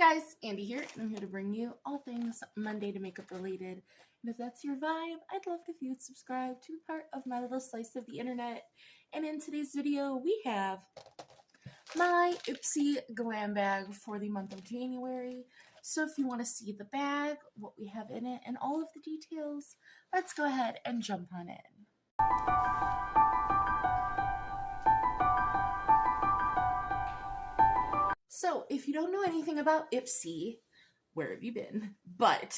Hi guys, Andy here, and I'm here to bring you all things Monday to makeup related. And if that's your vibe, I'd love if you would subscribe to be part of my little slice of the internet. And in today's video, we have my Ipsy Glam bag for the month of January. So if you want to see the bag, what we have in it, and all of the details, let's go ahead and jump on in. So, if you don't know anything about Ipsy, where have you been? But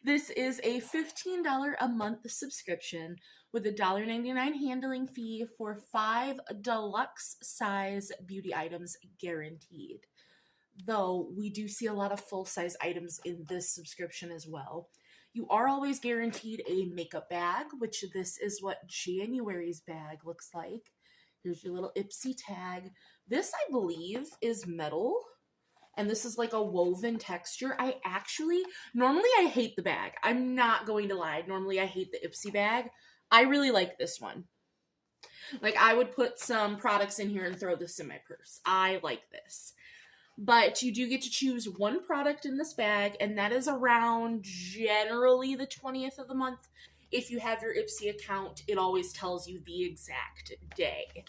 this is a $15 a month subscription with a $1.99 handling fee for 5 deluxe size beauty items guaranteed. Though we do see a lot of full size items in this subscription as well. You are always guaranteed a makeup bag, which this is what January's bag looks like. Here's your little Ipsy tag. This, I believe, is metal. And this is like a woven texture. Normally I hate the bag. I'm not going to lie. Normally I hate the Ipsy bag. I really like this one. Like, I would put some products in here and throw this in my purse. I like this. But you do get to choose one product in this bag, and that is around generally the 20th of the month. If you have your Ipsy account, it always tells you the exact day.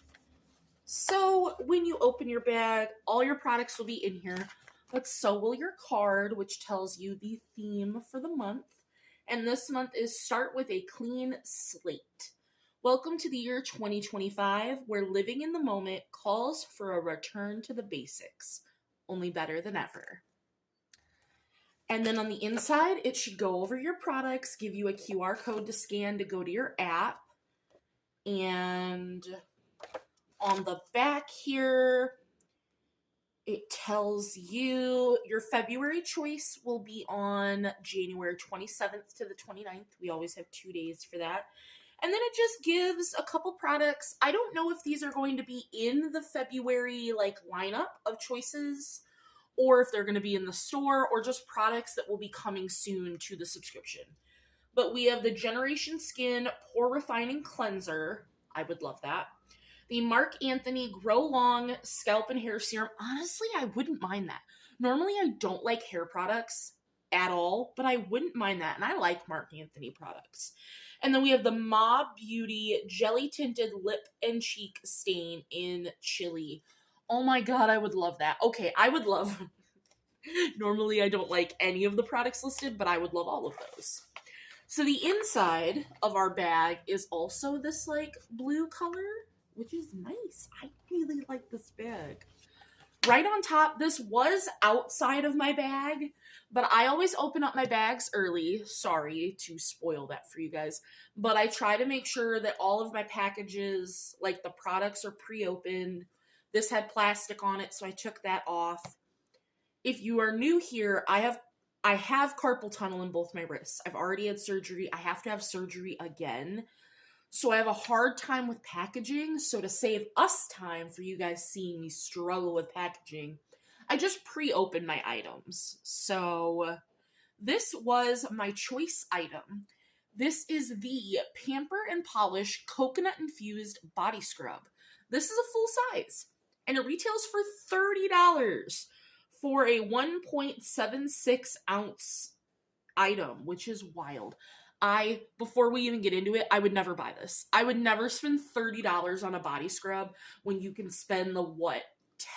So when you open your bag, all your products will be in here, but so will your card, which tells you the theme for the month. And this month is Start with a Clean Slate. Welcome to the year 2025, where living in the moment calls for a return to the basics, only better than ever. And then on the inside, it should go over your products, give you a QR code to scan to go to your app. And on the back here, it tells you your February choice will be on January 27th to the 29th. We always have 2 days for that. And then it just gives a couple products. I don't know if these are going to be in the February lineup of choices, or if they're going to be in the store, or just products that will be coming soon to the subscription. But we have the Generation Skin Pore Refining Cleanser. I would love that. The Marc Anthony Grow Long Scalp and Hair Serum. Honestly, I wouldn't mind that. Normally, I don't like hair products at all, but I wouldn't mind that. And I like Marc Anthony products. And then we have the Ma Beauty Jelly Tinted Lip and Cheek Stain in Chili. Oh my god, I would love that. Okay, I would love... Normally, I don't like any of the products listed, but I would love all of those. So the inside of our bag is also this, blue color, which is nice. I really like this bag. Right on top, this was outside of my bag, but I always open up my bags early. Sorry to spoil that for you guys. But I try to make sure that all of my packages, the products, are pre-opened. This had plastic on it, so I took that off. If you are new here, I have carpal tunnel in both my wrists. I've already had surgery. I have to have surgery again. So I have a hard time with packaging. So to save us time for you guys seeing me struggle with packaging, I just pre-opened my items. So this was my choice item. This is the Pamper and Polish Coconut Infused Body Scrub. This is a full size, and it retails for $30 for a 1.76 ounce item, which is wild. Before we even get into it, I would never buy this. I would never spend $30 on a body scrub when you can spend the,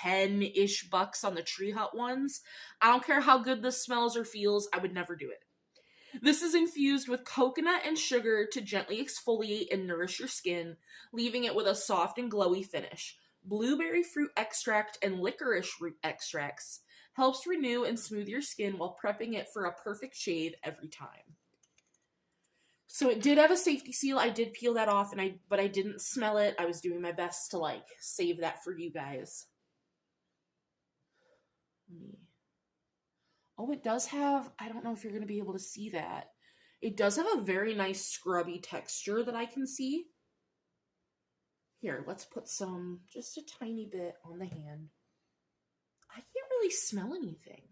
10-ish bucks on the Tree Hut ones. I don't care how good this smells or feels, I would never do it. This is infused with coconut and sugar to gently exfoliate and nourish your skin, leaving it with a soft and glowy finish. Blueberry fruit extract and licorice root extracts helps renew and smooth your skin while prepping it for a perfect shave every time. So it did have a safety seal. I did peel that off, but I didn't smell it. I was doing my best to save that for you guys. Oh, it does have, I don't know if you're going to be able to see that. It does have a very nice scrubby texture that I can see. Here, let's put just a tiny bit on the hand. I can't really smell anything.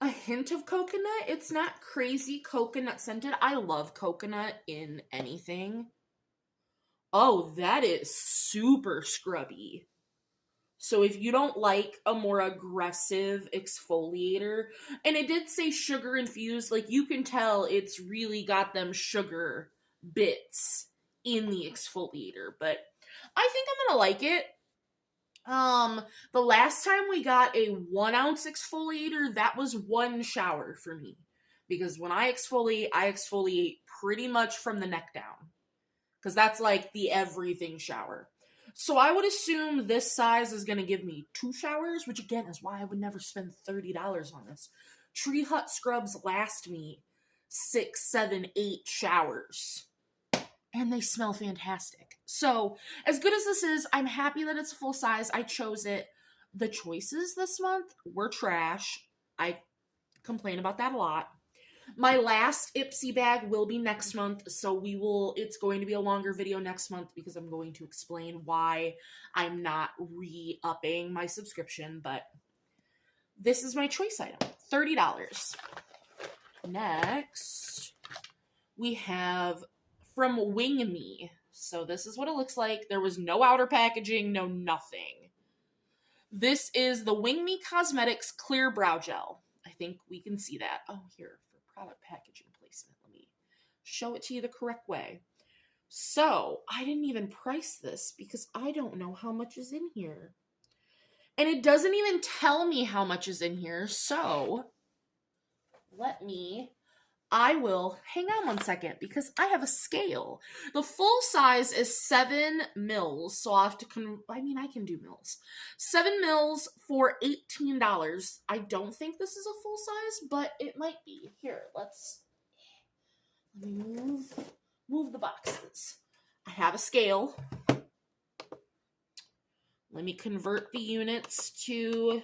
A hint of coconut. It's not crazy coconut scented. I love coconut in anything. Oh, that is super scrubby. So if you don't like a more aggressive exfoliator, and it did say sugar infused, like you can tell it's really got them sugar bits in the exfoliator, but I think I'm gonna like it. The last time we got a 1 ounce exfoliator, that was one shower for me. Because when I exfoliate pretty much from the neck down. Because that's like the everything shower. So I would assume this size is going to give me 2 showers, which again is why I would never spend $30 on this. Tree Hut scrubs last me 6, 7, 8 showers. And they smell fantastic. So, as good as this is, I'm happy that it's full size. I chose it. The choices this month were trash. I complain about that a lot. My last Ipsy bag will be next month, so it's going to be a longer video next month because I'm going to explain why I'm not re-upping my subscription, but this is my choice item, $30. Next, we have from Wing Me. So this is what it looks like. There was no outer packaging, no nothing. This is the Wing Me Cosmetics Clear Brow Gel. I think we can see that. Oh, here, for product packaging placement. Let me show it to you the correct way. So, I didn't even price this because I don't know how much is in here. And it doesn't even tell me how much is in here, so I will, hang on one second, because I have a scale. The full size is 7 mils, so I'll have to, I can do mils. 7 mils for $18. I don't think this is a full size, but it might be. Here, let me move the boxes. I have a scale. Let me convert the units to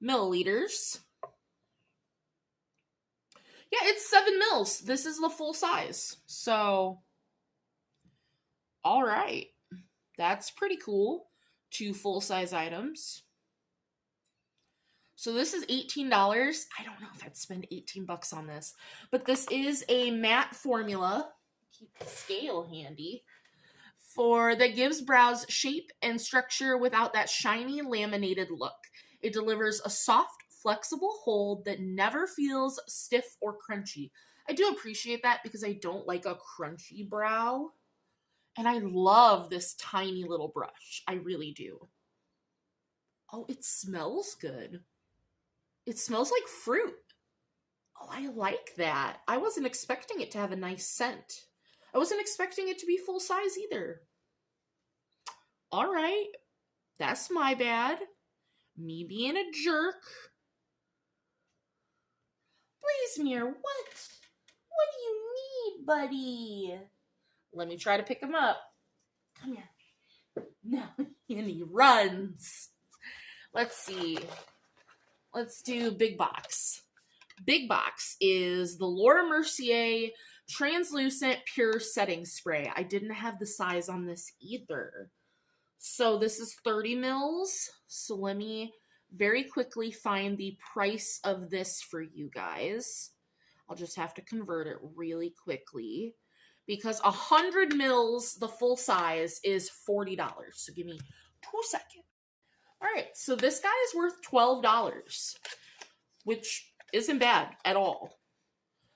milliliters. Yeah, it's 7 mils. This is the full size. So, all right. That's pretty cool. 2 full-size items. So this is $18. I don't know if I'd spend 18 bucks on this. But this is a matte formula. Keep the scale handy. That gives brows shape and structure without that shiny laminated look. It delivers a soft, flexible hold that never feels stiff or crunchy. I do appreciate that because I don't like a crunchy brow. And I love this tiny little brush. I really do. Oh, it smells good. It smells like fruit. Oh, I like that. I wasn't expecting it to have a nice scent. I wasn't expecting it to be full size either. All right. That's my bad. Me being a jerk. Please, Mir, what? What do you need, buddy? Let me try to pick him up. Come here. No, and he runs. Let's see. Let's do big box. Big box is the Laura Mercier Translucent Pure Setting Spray. I didn't have the size on this either. So this is 30 mils. So let me very quickly find the price of this for you guys. I'll just have to convert it really quickly because 100 mils, the full size, is $40. So give me 2 seconds. All right, so this guy is worth $12, which isn't bad at all.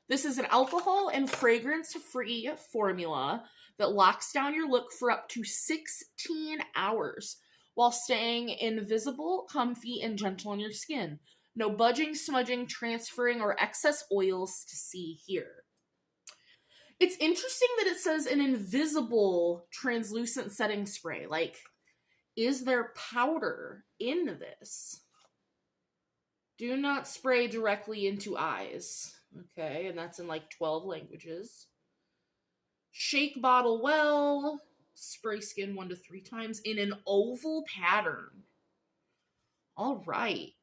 This is an alcohol and fragrance-free formula that locks down your look for up to 16 hours while staying invisible, comfy, and gentle on your skin. No budging, smudging, transferring, or excess oils to see here. It's interesting that it says an invisible translucent setting spray. Like, is there powder in this? Do not spray directly into eyes. Okay, and that's in like 12 languages. Shake bottle well. Spray skin 1 to 3 times in an oval pattern. All right.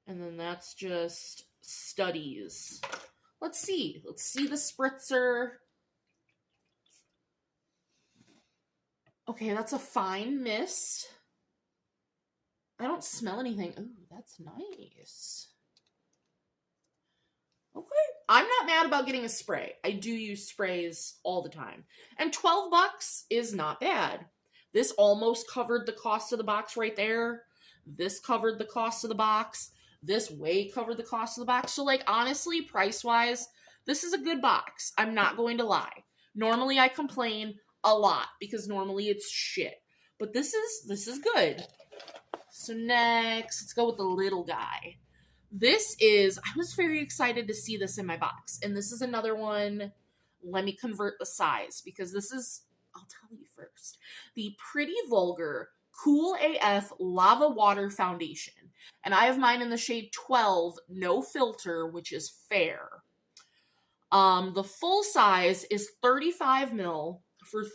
And then that's just studies. Let's see. Let's see the spritzer. Okay, that's a fine mist. I don't smell anything. Ooh, that's nice. Okay. I'm not mad about getting a spray. I do use sprays all the time. And 12 bucks is not bad. This almost covered the cost of the box right there. This covered the cost of the box. This way covered the cost of the box. So, like, honestly, price-wise, this is a good box. I'm not going to lie. Normally, I complain a lot because normally it's shit. But this is good. So next, let's go with the little guy. I was very excited to see this in my box. And this is another one. Let me convert the size because this is, I'll tell you first. The Pretty Vulgar Cool AF Lava Water Foundation. And I have mine in the shade 12, No Filter, which is fair. The full size is 35 ml for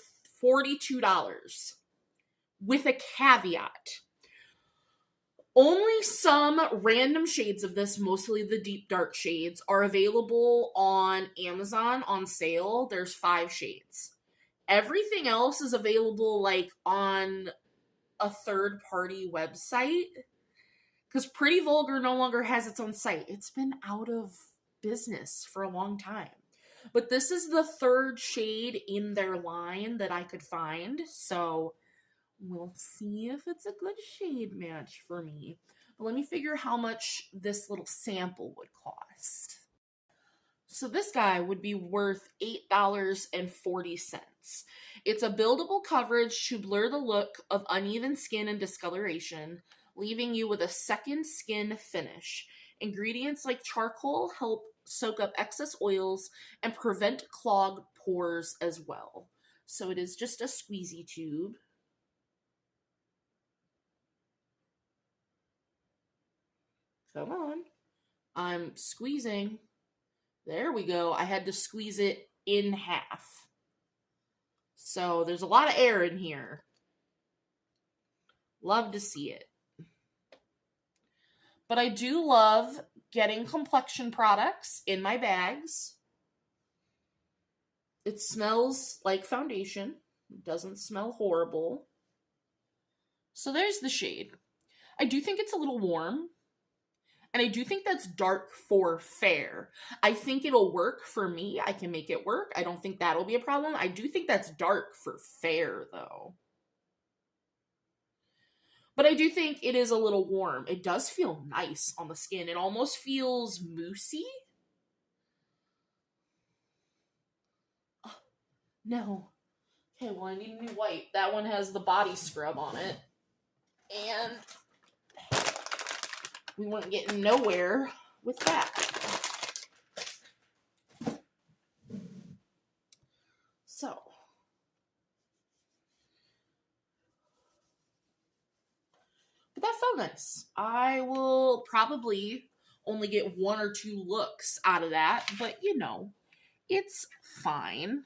$42 with a caveat. Only some random shades of this, mostly the deep dark shades, are available on Amazon on sale. There's 5 shades. Everything else is available like on a third-party website because Pretty Vulgar no longer has its own site. It's been out of business for a long time. But this is the 3rd shade in their line that I could find, so we'll see if it's a good shade match for me. But let me figure how much this little sample would cost. So this guy would be worth $8.40. It's a buildable coverage to blur the look of uneven skin and discoloration, leaving you with a second skin finish. Ingredients like charcoal help soak up excess oils and prevent clogged pores as well. So it is just a squeezy tube. Come on. I'm squeezing. There we go. I had to squeeze it in half. So there's a lot of air in here. Love to see it. But I do love getting complexion products in my bags. It smells like foundation. It doesn't smell horrible. So there's the shade. I do think it's a little warm. And I do think that's dark for fair. I think it'll work for me. I can make it work. I don't think that'll be a problem. I do think that's dark for fair, though. But I do think it is a little warm. It does feel nice on the skin. It almost feels moussey. Oh, no. Okay, well, I need a new wipe. That one has the body scrub on it. And we weren't getting nowhere with that. So, but that felt nice. I will probably only get 1 or 2 looks out of that, but you know, it's fine.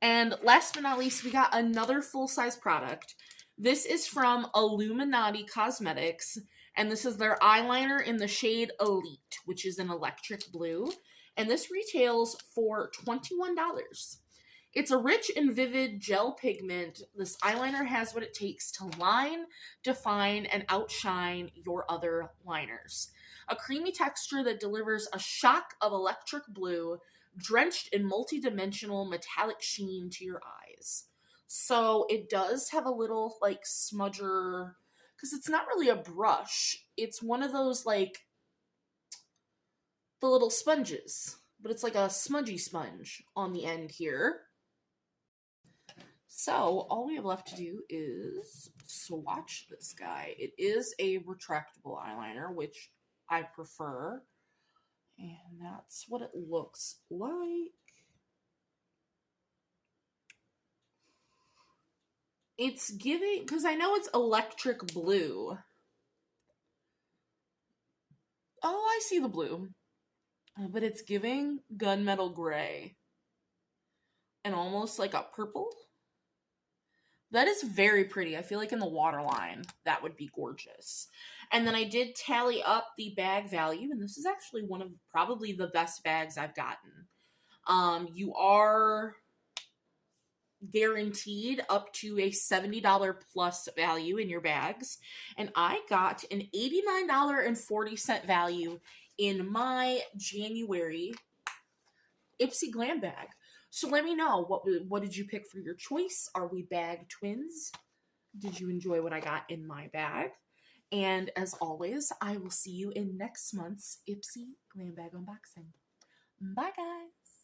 And last but not least, we got another full-size product. This is from Illuminati Cosmetics, and this is their eyeliner in the shade Elite, which is an electric blue. And this retails for $21. It's a rich and vivid gel pigment. This eyeliner has what it takes to line, define, and outshine your other liners. A creamy texture that delivers a shock of electric blue, drenched in multi-dimensional metallic sheen to your eyes. So it does have a little, like, smudger, because it's not really a brush. It's one of those, like, the little sponges, but it's like a smudgy sponge on the end here. So all we have left to do is swatch this guy. It is a retractable eyeliner, which I prefer. And that's what it looks like. It's giving, because I know it's electric blue. Oh, I see the blue. But it's giving gunmetal gray. And almost like a purple. That is very pretty. I feel like in the waterline, that would be gorgeous. And then I did tally up the bag value, and this is actually one of probably the best bags I've gotten. You are guaranteed up to a $70 plus value in your bags, and I got an $89.40 value in my January Ipsy Glam bag. So let me know, what did you pick for your choice? Are we bag twins? Did you enjoy what I got in my bag? And as always, I will see you in next month's Ipsy Glam Bag unboxing. Bye, guys.